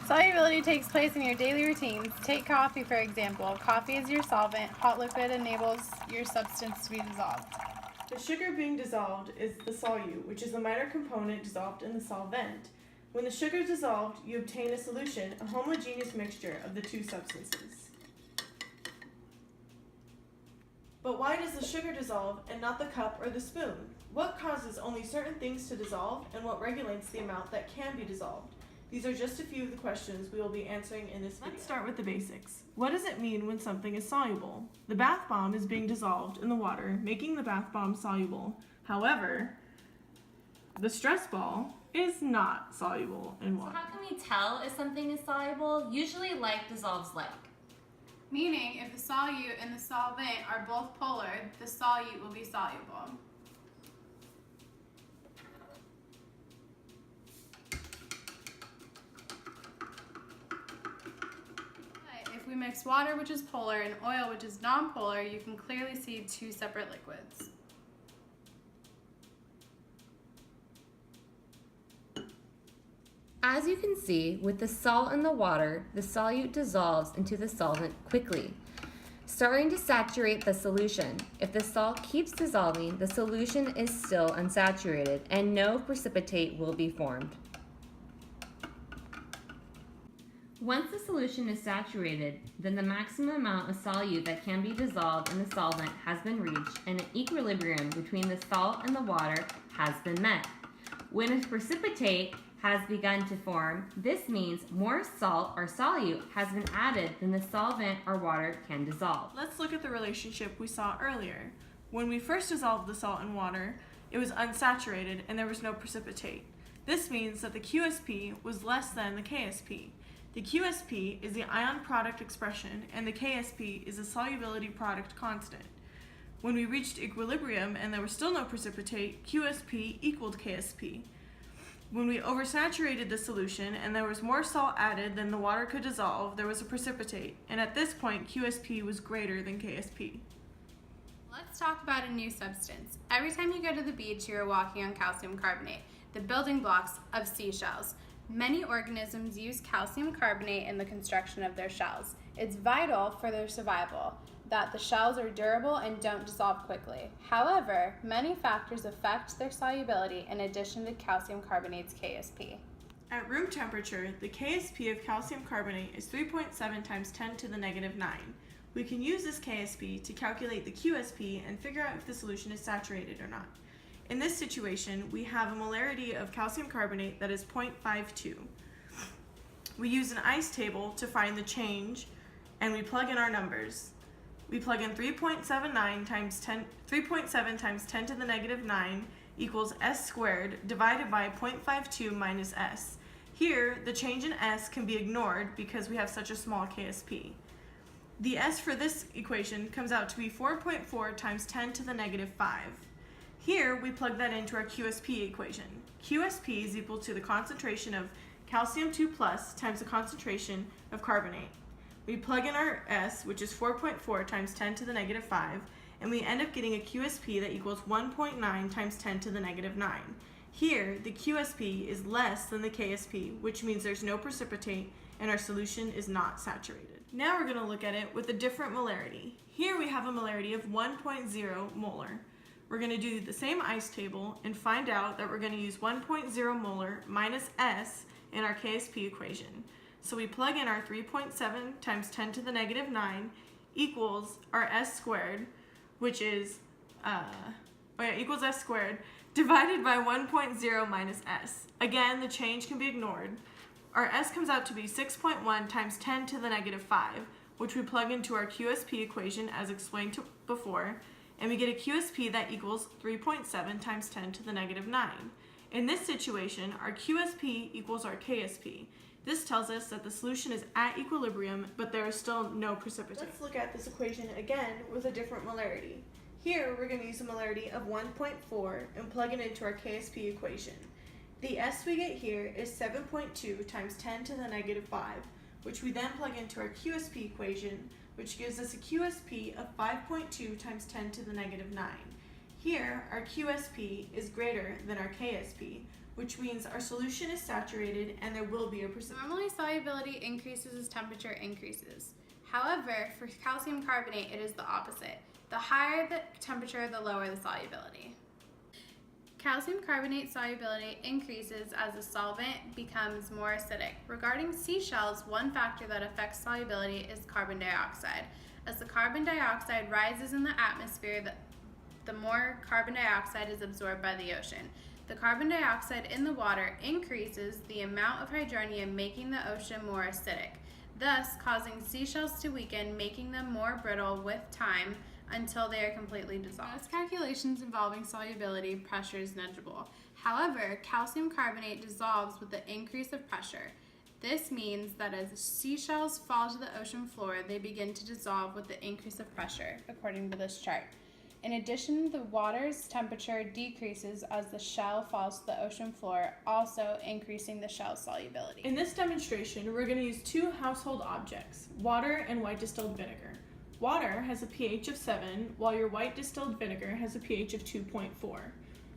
Solubility takes place in your daily routines. Take coffee, for example. Coffee is your solvent. Hot liquid enables your substance to be dissolved. The sugar being dissolved is the solute, which is the minor component dissolved in the solvent. When the sugar is dissolved, you obtain a solution, a homogeneous mixture of the two substances. But why does the sugar dissolve and not the cup or the spoon? What causes only certain things to dissolve, and what regulates the amount that can be dissolved? These are just a few of the questions we will be answering in this video. Let's start with the basics. What does it mean when something is soluble? The bath bomb is being dissolved in the water, making the bath bomb soluble. However, the stress ball is not soluble in water. So how can we tell if something is soluble? Usually like dissolves like. Meaning, if the solute and the solvent are both polar, the solute will be soluble. If we mix water, which is polar, and oil, which is nonpolar, you can clearly see two separate liquids. As you can see, with the salt in the water, the solute dissolves into the solvent quickly, starting to saturate the solution. If the salt keeps dissolving, the solution is still unsaturated and no precipitate will be formed. Once the solution is saturated, then the maximum amount of solute that can be dissolved in the solvent has been reached and an equilibrium between the salt and the water has been met. When a precipitate has begun to form, this means more salt or solute has been added than the solvent or water can dissolve. Let's look at the relationship we saw earlier. When we first dissolved the salt in water, it was unsaturated and there was no precipitate. This means that the QSP was less than the KSP. The QSP is the ion product expression and the KSP is the solubility product constant. When we reached equilibrium and there was still no precipitate, QSP equaled KSP. When we oversaturated the solution and there was more salt added than the water could dissolve, there was a precipitate, and at this point QSP was greater than KSP. Let's talk about a new substance. Every time you go to the beach, you are walking on calcium carbonate, the building blocks of seashells. Many organisms use calcium carbonate in the construction of their shells. It's vital for their survival that the shells are durable and don't dissolve quickly. However, many factors affect their solubility in addition to calcium carbonate's KSP. At room temperature, the KSP of calcium carbonate is 3.7 times 10 to the negative 9. We can use this KSP to calculate the QSP and figure out if the solution is saturated or not. In this situation, we have a molarity of calcium carbonate that is 0.52. We use an ice table to find the change, and we plug in our numbers. We plug in 3.7 times 10 to the negative 9 equals S squared divided by 0.52 minus S. Here, the change in S can be ignored because we have such a small KSP. The S for this equation comes out to be 4.4 times 10 to the negative 5. Here, we plug that into our QSP equation. QSP is equal to the concentration of calcium 2 plus times the concentration of carbonate. We plug in our S, which is 4.4 times 10 to the negative 5, and we end up getting a QSP that equals 1.9 times 10 to the negative 9. Here, the QSP is less than the KSP, which means there's no precipitate and our solution is not saturated. Now we're going to look at it with a different molarity. Here we have a molarity of 1.0 molar. We're going to do the same ice table and find out that we're going to use 1.0 molar minus S in our KSP equation. So we plug in our 3.7 times 10 to the negative 9 equals our S squared, which is, equals S squared, divided by 1.0 minus S. Again, the change can be ignored. Our S comes out to be 6.1 times 10 to the negative 5, which we plug into our QSP equation as explained before, and we get a QSP that equals 3.7 times 10 to the negative 9. In this situation, our QSP equals our KSP. This tells us that the solution is at equilibrium, but there is still no precipitate. Let's look at this equation again with a different molarity. Here, we're going to use a molarity of 1.4 and plug it into our KSP equation. The S we get here is 7.2 times 10 to the negative 5, which we then plug into our QSP equation, which gives us a QSP of 5.2 times 10 to the negative 9. Here, our QSP is greater than our KSP, which means our solution is saturated and there will be a precipitation. Normally, solubility increases as temperature increases. However, for calcium carbonate, it is the opposite. The higher the temperature, the lower the solubility. Calcium carbonate solubility increases as the solvent becomes more acidic. Regarding seashells, one factor that affects solubility is carbon dioxide. As the carbon dioxide rises in the atmosphere, the more carbon dioxide is absorbed by the ocean. The carbon dioxide in the water increases the amount of hydronium, making the ocean more acidic, thus causing seashells to weaken, making them more brittle with time until they are completely dissolved. Most calculations involving solubility pressure is negligible. However, calcium carbonate dissolves with the increase of pressure. This means that as seashells fall to the ocean floor, they begin to dissolve with the increase of pressure, according to this chart. In addition, the water's temperature decreases as the shell falls to the ocean floor, also increasing the shell's solubility. In this demonstration, we're going to use two household objects, water and white distilled vinegar. Water has a pH of 7, while your white distilled vinegar has a pH of 2.4.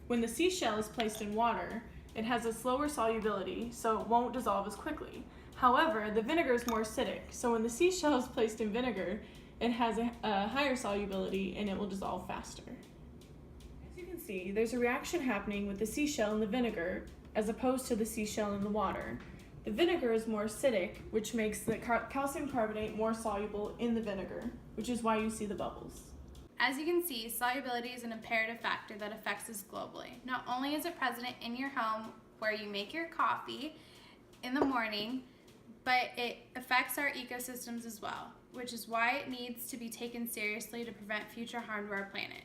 When the seashell is placed in water, it has a slower solubility, so it won't dissolve as quickly. However, the vinegar is more acidic, so when the seashell is placed in vinegar, it has a higher solubility and it will dissolve faster. As you can see, there's a reaction happening with the seashell and the vinegar as opposed to the seashell and the water. The vinegar is more acidic, which makes the calcium carbonate more soluble in the vinegar, which is why you see the bubbles. As you can see, solubility is an imperative factor that affects us globally. Not only is it present in your home where you make your coffee in the morning, but it affects our ecosystems as well, which is why it needs to be taken seriously to prevent future harm to our planet.